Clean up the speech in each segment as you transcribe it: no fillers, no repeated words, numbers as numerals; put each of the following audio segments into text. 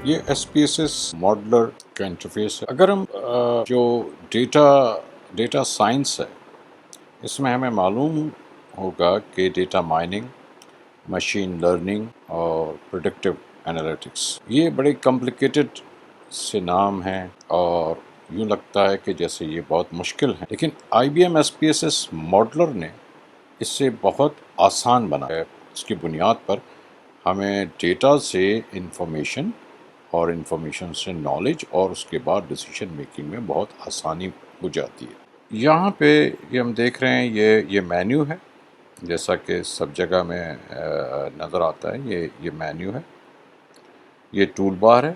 یہ SPSS modeller کا interface ہے. اگر ہم جو ڈیٹا سائنس ہے اس میں ہمیں معلوم ہوگا کہ ڈیٹا مائننگ، مشین لرننگ اور پریڈکٹیو انالیٹکس یہ بڑے کمپلیکیٹڈ سے نام ہیں اور یوں لگتا ہے کہ جیسے یہ بہت مشکل ہیں، لیکن IBM SPSS ماڈلر نے اس سے بہت آسان بنایا ہے. اس کی بنیاد پر ہمیں ڈیٹا سے انفارمیشن اور انفارمیشن سے نالج اور اس کے بعد ڈیسیشن میکنگ میں بہت آسانی ہو جاتی ہے. یہاں پہ یہ ہم دیکھ رہے ہیں یہ مینیو ہے، جیسا کہ سب جگہ میں نظر آتا ہے. یہ مینیو ہے، یہ ٹول بار ہے،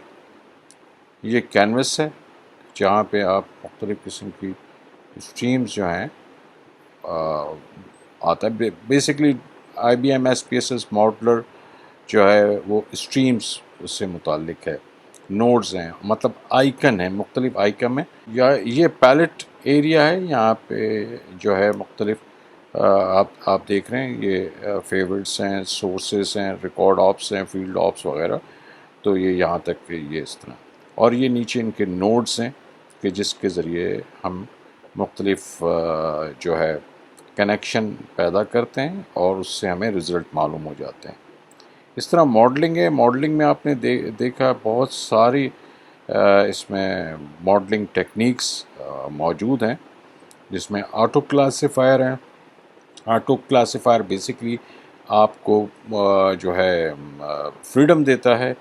یہ کینوس ہے جہاں پہ آپ مختلف قسم کی اسٹریمز جو ہیں آتا ہے. بیسکلی IBM SPSS ماڈلر جو ہے وہ اسٹریمز سے متعلق ہے. نوڈز ہیں، مطلب آئیکن ہیں، مختلف آئیکن ہیں. یا یہ پیلٹ ایریا ہے، یہاں پہ جو ہے مختلف آپ دیکھ رہے ہیں یہ فیورٹس ہیں، سورسز ہیں، ریکارڈ آپس ہیں، فیلڈ آپس وغیرہ. تو یہ یہاں تک کہ یہ اس طرح، اور یہ نیچے ان کے نوڈز ہیں کہ جس کے ذریعے ہم مختلف جو ہے کنیکشن پیدا کرتے ہیں اور اس سے ہمیں رزلٹ معلوم ہو جاتے ہیں. اس طرح ماڈلنگ ہے. ماڈلنگ میں آپ نے دیکھا بہت ساری اس میں ماڈلنگ ٹیکنیکس موجود ہیں، جس میں آٹو کلاسیفائر ہیں. آٹو کلاسیفائر بیسکلی آپ کو جو ہے فریڈم دیتا ہے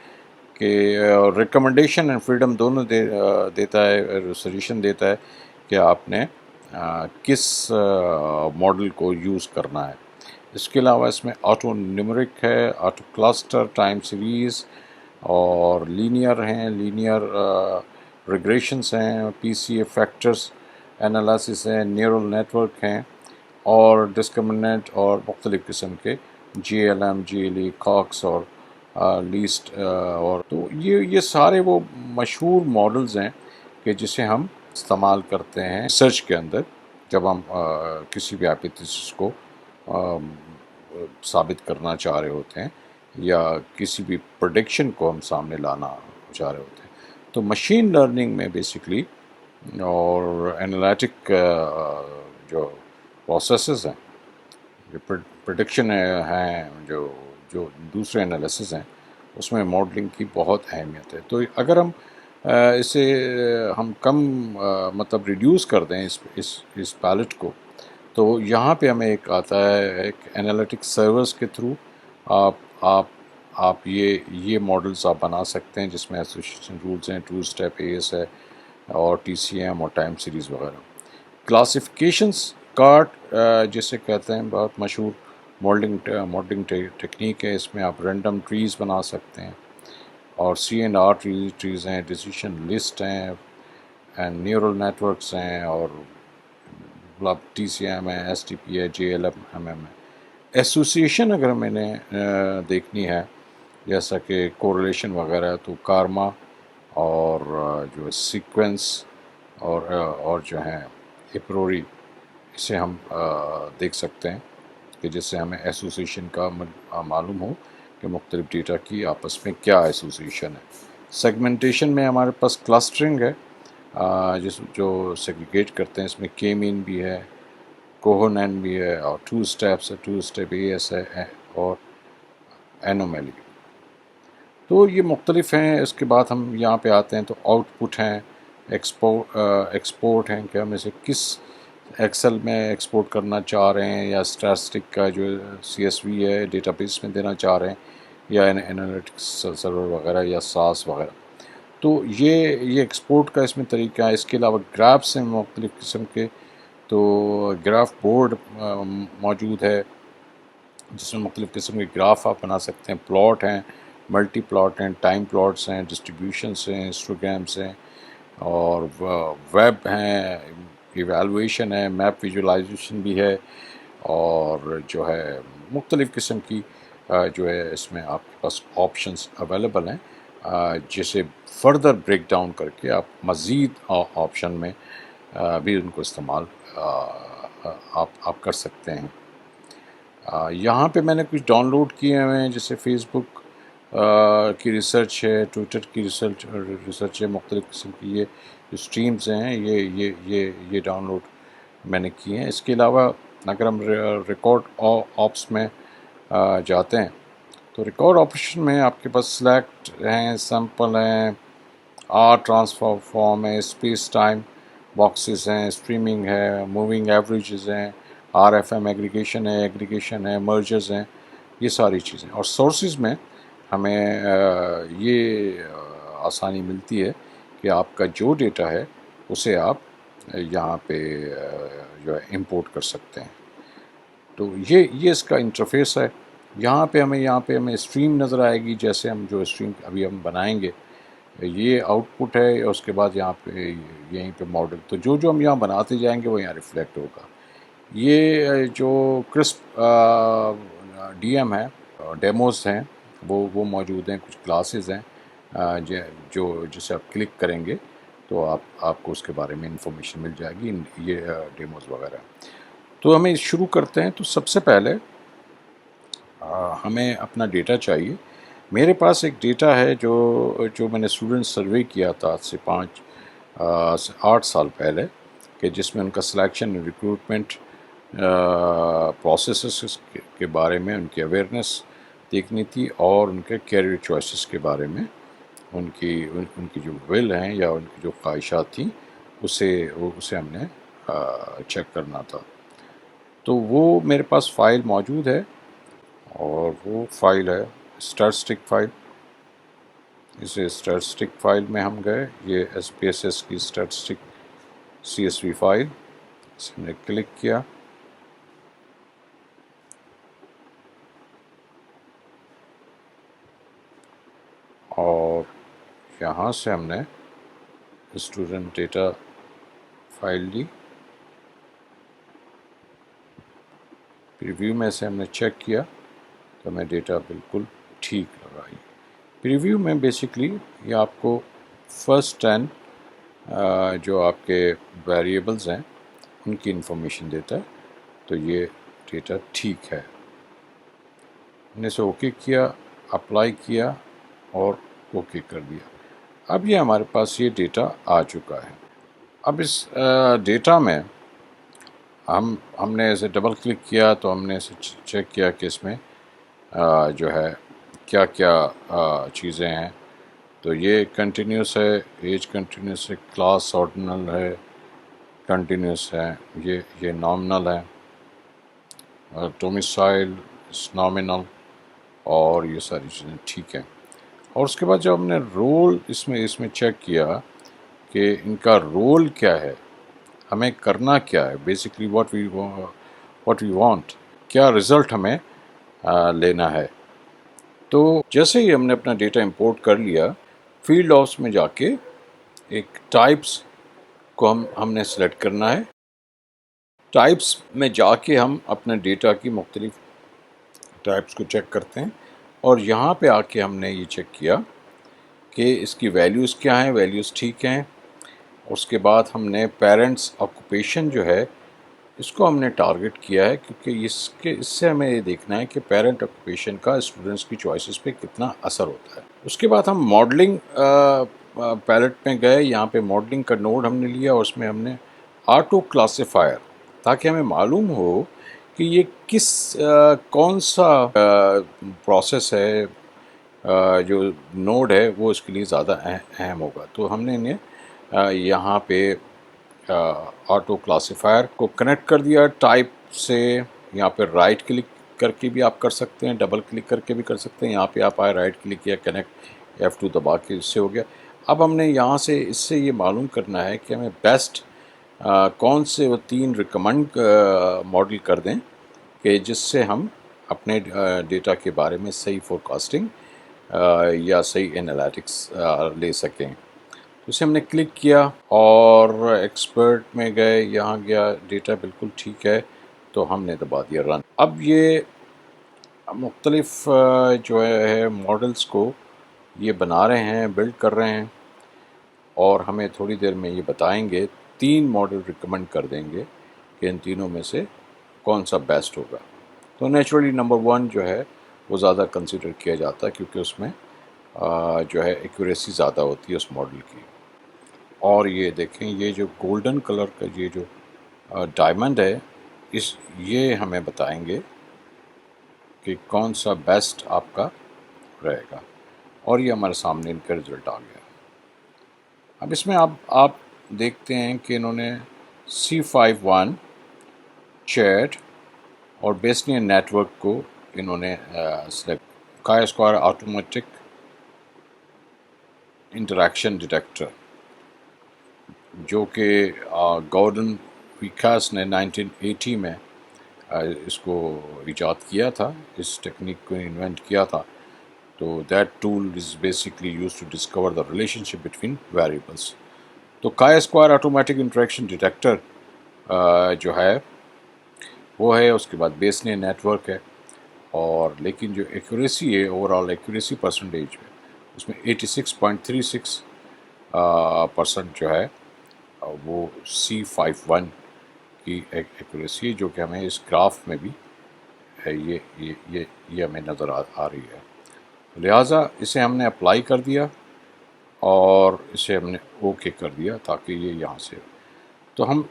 کہ ریکمنڈیشن اینڈ فریڈم دونوں دیتا ہے، سجیشن دیتا ہے کہ آپ نے کس ماڈل کو یوز کرنا ہے. اس کے علاوہ اس میں آٹو نیومرک ہے، آٹو کلسٹر، ٹائم سیریز اور لینئر ہیں، لینئر ریگریشنس ہیں، PCA فیکٹرز انالائسس ہیں، نیورل نیٹورک ہیں اور ڈسکرمننٹ اور مختلف قسم کے GLM، GLE، کاکس اور لیسٹ اور تو یہ سارے وہ مشہور ماڈلز ہیں کہ جسے ہم استعمال کرتے ہیں سرچ کے اندر جب ہم کسی بھی ہائپوتھیسس کو ثابت کرنا چاہ رہے ہوتے ہیں یا کسی بھی پریڈکشن کو ہم سامنے لانا چاہ رہے ہوتے ہیں. تو مشین لرننگ میں بیسکلی اور انالیٹک جو پروسیسز ہیں، جو پریڈکشن ہیں، جو دوسرے انالیسز ہیں، اس میں ماڈلنگ کی بہت اہمیت ہے. تو اگر ہم اسے ہم کم مطلب ریڈیوس کر دیں اس پیلٹ کو، تو یہاں پہ ہمیں ایک آتا ہے ایک انالیٹک سرورز کے تھرو آپ یہ ماڈلز آپ بنا سکتے ہیں جس میں ایسوسیشن رولز ہیں، 2 اسٹیپ AS ہے اور TCM اور ٹائم سیریز وغیرہ. کلاسیفیکیشنس کارٹ جسے کہتے ہیں، بہت مشہور ماڈلنگ ٹیکنیک ہے. اس میں آپ رینڈم ٹریز بنا سکتے ہیں اور C&R ٹریز ہیں، ڈیسیشن لسٹ ہیں اینڈ نیورل نیٹورکس ہیں اور TCM ہے، STP ہے، JLM ہے. ایسوسیشن اگر میں نے دیکھنی ہے جیسا کہ کوریلیشن وغیرہ، تو کارما اور جو سیکوینس اور جو ہیں اپروری، اسے ہم دیکھ سکتے ہیں کہ جس سے ہمیں ایسوسیشن کا معلوم ہو کہ مختلف ڈیٹا کی آپس میں کیا ایسوسیشن ہے. سیگمنٹیشن میں ہمارے پاس کلسٹرنگ ہے جو سیگریگیٹ کرتے ہیں. اس میں کے مین بھی ہے، کوہونین بھی ہے اور 2 اسٹیپس ہے، 2 اسٹیپ AS ہے اور اینومیلی. تو یہ مختلف ہیں. اس کے بعد ہم یہاں پہ آتے ہیں تو آؤٹ پٹ ہیں، ایکسپورٹ ہیں کہ ہم اسے کس ایکسل میں ایکسپورٹ کرنا چاہ رہے ہیں یا اسٹیٹسٹک کا جو CSV ہے ڈیٹا بیس میں دینا چاہ رہے ہیں یا انالیٹکس سرور وغیرہ یا SAS وغیرہ. تو یہ ایکسپورٹ کا اس میں طریقہ ہے. اس کے علاوہ گرافس ہیں مختلف قسم کے. تو گراف بورڈ موجود ہے جس میں مختلف قسم کے گراف آپ بنا سکتے ہیں. پلاٹ ہیں، ملٹی پلاٹ ہیں، ٹائم پلاٹس ہیں، ڈسٹریبیوشنس ہیں، ہسٹوگرامس ہیں اور ویب ہیں، ایویلویشن ہے، میپ ویژولائزیشن بھی ہے اور جو ہے مختلف قسم کی جو ہے اس میں آپ کے پاس آپشنس اویلیبل ہیں جسے فردر بریک ڈاؤن کر کے آپ مزید آپشن میں بھی ان کو استعمال آپ کر سکتے ہیں. یہاں پہ میں نے کچھ ڈاؤن لوڈ کیے ہوئے ہیں جیسے فیس بک کی ریسرچ ہے، ٹویٹر کی ریسرچ ہے، مختلف قسم کی یہ اسٹریمز ہیں، یہ ڈاؤن لوڈ میں نے کیے ہیں۔ اس کے علاوہ اگر ہم ریکارڈ آپس میں جاتے ہیں تو ریکارڈ آپریشن میں آپ کے پاس سلیکٹ ہیں، سیمپل ہیں، آر ٹرانسفارم ہے، اسپیس ٹائم باکسز ہیں، اسٹریمنگ ہے، موونگ ایوریجز ہیں، آر ایف ایم ایگریگیشن ہے، مرجرز ہیں، یہ ساری چیزیں۔ اور سورسز میں ہمیں یہ آسانی ملتی ہے کہ آپ کا جو ڈیٹا ہے اسے آپ یہاں پہ جو ہے امپورٹ کر سکتے ہیں۔ تو یہ اس کا انٹرفیس ہے۔ یہاں پہ ہمیں اسٹریم نظر آئے گی، جیسے ہم جو اسٹریم ابھی ہم بنائیں گے یہ آؤٹ پٹ ہے، اور اس کے بعد یہاں پہ یہیں پہ ماڈل، تو جو ہم یہاں بناتے جائیں گے وہ یہاں ریفلیکٹ ہوگا۔ یہ جو کرسپ ڈی ایم ہے، ڈیموز ہیں، وہ موجود ہیں، کچھ کلاسز ہیں جو جسے آپ کلک کریں گے تو آپ کو اس کے بارے میں انفارمیشن مل جائے گی، یہ ڈیموز وغیرہ۔ تو ہمیں شروع کرتے ہیں۔ تو سب سے پہلے ہمیں اپنا ڈیٹا چاہیے۔ میرے پاس ایک ڈیٹا ہے جو میں نے اسٹوڈنٹ سروے کیا تھا آج سے 8 سال پہلے، کہ جس میں ان کا سلیکشن ریکروٹمنٹ پروسیسز کے بارے میں ان کی اویئرنیس دیکھنی تھی، اور ان کے کیریئر چوائسز کے بارے میں ان کی جو ول ہیں یا ان کی جو خواہشات تھیں اسے ہم نے چیک کرنا تھا۔ تو وہ میرے پاس فائل موجود ہے، اور وہ فائل ہے اسٹیٹسٹک فائل۔ اسے اسٹیٹسٹک فائل میں ہم گئے، یہ ایس پی ایس ایس کی اسٹیٹسٹک CSV فائل، اس نے کلک کیا، اور یہاں سے ہم نے اسٹوڈنٹ ڈیٹا فائل لی۔ پریویو میں سے ہم نے چیک کیا تو ہمیں ڈیٹا بالکل ٹھیک لگا۔ پریویو میں بیسکلی یہ آپ کو فرسٹ 10 جو آپ کے ویریبلز ہیں ان کی انفارمیشن دیتا ہے، تو یہ ڈیٹا ٹھیک ہے۔ ہم نے اسے اوکے کیا، اپلائی کیا اور اوکے کر دیا۔ اب یہ ہمارے پاس یہ ڈیٹا آ چکا ہے۔ اب اس ڈیٹا میں ہم نے اسے ڈبل کلک کیا تو ہم نے اسے چیک کیا کہ اس میں جو ہے کیا کیا چیزیں ہیں۔ تو یہ کنٹینیوس ہے، ایج کنٹینیوس ہے، کلاس آرڈینل ہے، کنٹینیوس ہے، یہ نامنل ہے، ڈومیسائل نامنل، اور یہ ساری چیزیں ٹھیک ہیں۔ اور اس کے بعد جب ہم نے رول اس میں چیک کیا کہ ان کا رول کیا ہے، ہمیں کرنا کیا ہے، بیسکلی واٹ وی وانٹ، کیا رزلٹ ہمیں لینا ہے۔ تو جیسے ہی ہم نے اپنا ڈیٹا امپورٹ کر لیا، فیلڈ آفس میں جا کے ایک ٹائپس کو ہم نے سلیکٹ کرنا ہے۔ ٹائپس میں جا کے ہم اپنے ڈیٹا کی مختلف ٹائپس کو چیک کرتے ہیں، اور یہاں پہ آ کے ہم نے یہ چیک کیا کہ اس کی ویلیوز کیا ہیں، ویلیوز ٹھیک ہیں۔ اس کے بعد ہم نے پیرنٹس آکوپیشن جو ہے اس کو ہم نے ٹارگٹ کیا ہے، کیونکہ اس سے ہمیں یہ دیکھنا ہے کہ پیرنٹ آکوپیشن کا اسٹوڈنٹس کی چوائسز پہ کتنا اثر ہوتا ہے۔ اس کے بعد ہم ماڈلنگ پیلٹ میں گئے، یہاں پہ ماڈلنگ کا نوڈ ہم نے لیا، اور اس میں ہم نے آٹو کلاسیفائر، تاکہ ہمیں معلوم ہو کہ یہ کون سا پروسیس ہے جو نوڈ ہے وہ اس کے لیے زیادہ اہم ہوگا۔ تو ہم نے انہیں یہاں پہ آٹو کلاسیفائر کو کنیکٹ کر دیا ٹائپ سے۔ یہاں پہ رائٹ کلک کر کے بھی آپ کر سکتے ہیں، ڈبل کلک کر کے بھی کر سکتے ہیں۔ یہاں پہ آپ آئے رائٹ کلک کیا، کنیکٹ F2 دبا کے اس سے ہو گیا۔ اب ہم نے یہاں سے اس سے یہ معلوم کرنا ہے کہ ہمیں بیسٹ کون سے وہ 3 ریکمنڈ ماڈل کر دیں کہ جس سے ہم اپنے ڈیٹا کے بارے میں صحیح فورکاسٹنگ یا صحیح انالیٹکس لے سکیں۔ اسے ہم نے کلک کیا اور ایکسپرٹ میں گئے، یہاں گیا، ڈیٹا بالکل ٹھیک ہے، تو ہم نے دبا دیا رن۔ اب یہ مختلف جو ہے ماڈلز کو یہ بنا رہے ہیں، بلڈ کر رہے ہیں، اور ہمیں تھوڑی دیر میں یہ بتائیں گے، 3 ماڈل ریکمنڈ کر دیں گے کہ ان تینوں میں سے کون سا بیسٹ ہوگا۔ تو نیچرلی نمبر 1 جو ہے وہ زیادہ کنسیڈر کیا جاتا ہے کیونکہ اس میں جو ہے ایکوریسی زیادہ ہوتی ہے اس ماڈل کی. اور یہ دیکھیں یہ جو گولڈن کلر کا یہ جو ڈائمنڈ ہے یہ ہمیں بتائیں گے کہ کون سا بیسٹ آپ کا رہے گا. اور یہ ہمارے سامنے ان کا رزلٹ آ گیا. اب اس میں آپ دیکھتے ہیں کہ انہوں نے C51 چیٹ اور بیسنین نیٹ ورک کو انہوں نے سلیکٹ کا اسکوائر آٹومیٹک انٹریکشن ڈیٹیکٹر جو کہ گورڈن ویکاس نے 1980 میں اس کو ایجاد کیا تھا، اس ٹیکنیک کو انوینٹ کیا تھا. تو that tool is basically use to discover the relationship between variables. تو کا اسکوائر آٹومیٹک انٹریکشن ڈیٹیکٹر جو ہے وہ ہے، اس کے بعد بیسنین نیٹ ورک ہے، اور لیکن جو ایکوریسی ہے اوور آل ایکوریسی پرسنٹیج ہے اس میں 86.36% جو ہے وہ C51 کی ایکوریسی ہے، جو کہ ہمیں اس گراف میں بھی ہے یہ ہمیں نظر آ رہی ہے. لہٰذا اسے ہم نے اپلائی کر دیا اور اسے ہم نے اوکے کر دیا تاکہ یہ یہاں سے. تو ہم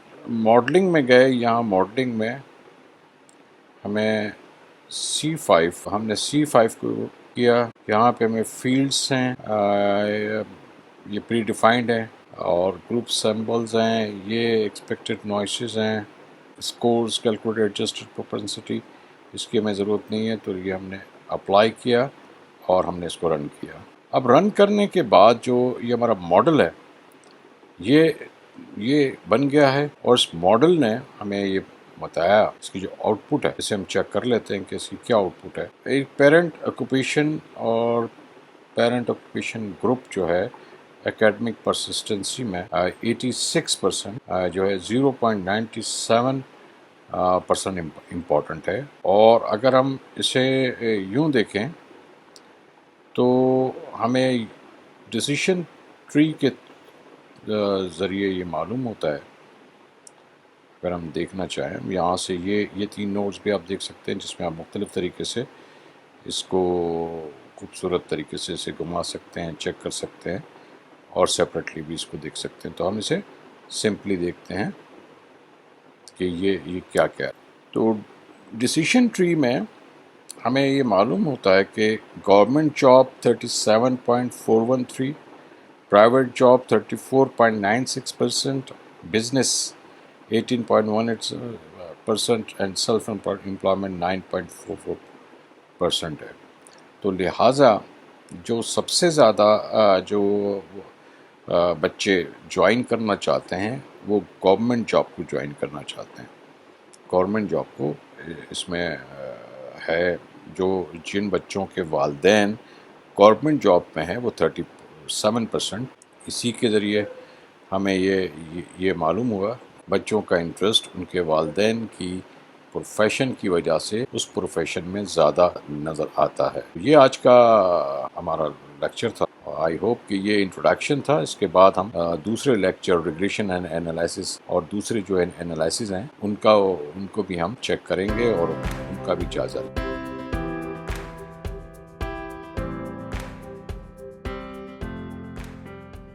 ماڈلنگ میں گئے، یہاں ماڈلنگ میں ہمیں ہم نے C5 کو کیا. یہاں پہ ہمیں فیلڈس ہیں، یہ پری ڈیفائنڈ ہیں، اور گروپ سمبلز ہیں، یہ ایکسپیکٹڈ نوائسز ہیں، اسکورز کیلکولیٹ ایڈجسٹڈ پروپنسٹی، اس کی ہمیں ضرورت نہیں ہے. تو یہ ہم نے اپلائی کیا اور ہم نے اس کو رن کیا. اب رن کرنے کے بعد جو یہ ہمارا ماڈل ہے یہ بن گیا ہے، اور اس ماڈل نے ہمیں یہ بتایا اس کی جو آؤٹ پٹ ہے، اسے ہم چیک کر لیتے ہیں کہ اس کی کیا آؤٹ پٹ ہے. ایک پیرنٹ آکوپیشن اور پیرنٹ آکوپیشن گروپ جو ہے اکیڈمک پرسسٹنسی میں 86% جو ہے 0.97% امپورٹنٹ ہے. اور اگر ہم اسے یوں دیکھیں تو ہمیں ڈیسیشن ٹری کے ذریعے یہ معلوم ہوتا ہے. اگر ہم دیکھنا چاہیں یہاں سے یہ 3 نوڈز بھی آپ دیکھ سکتے ہیں، جس میں آپ مختلف طریقے سے اس کو خوبصورت طریقے سے اسے گھما سکتے ہیں، چیک کر سکتے ہیں، اور سیپریٹلی بھی اس کو دیکھ سکتے ہیں. تو ہم اسے سمپلی دیکھتے ہیں کہ یہ کیا ہے. تو ڈیسیشن ٹری میں ہمیں یہ معلوم ہوتا ہے کہ government job 37.413، private job 34.96%، business 18.18%، and self employment 9.44% ہے. تو لہٰذا جو سب سے زیادہ جو بچے جوائن کرنا چاہتے ہیں وہ گورنمنٹ جاب کو جوائن کرنا چاہتے ہیں. گورنمنٹ جاب کو اس میں ہے جو جن بچوں کے والدین گورنمنٹ جاب میں ہیں وہ 37%. اسی کے ذریعے ہمیں یہ معلوم ہوا بچوں کا انٹرسٹ ان کے والدین کی پروفیشن کی وجہ سے اس پروفیشن میں زیادہ نظر آتا ہے. یہ آج کا ہمارا لیکچر تھا. آئی ہوپ کہ یہ انٹروڈکشن تھا. اس کے بعد ہم دوسرے لیکچر ریگریشن اینڈ انالائسس اور دوسرے جو انالائسس ہیں ان کو بھی ہم چیک کریں گے اور ان کا بھی جائزہ لیں گے.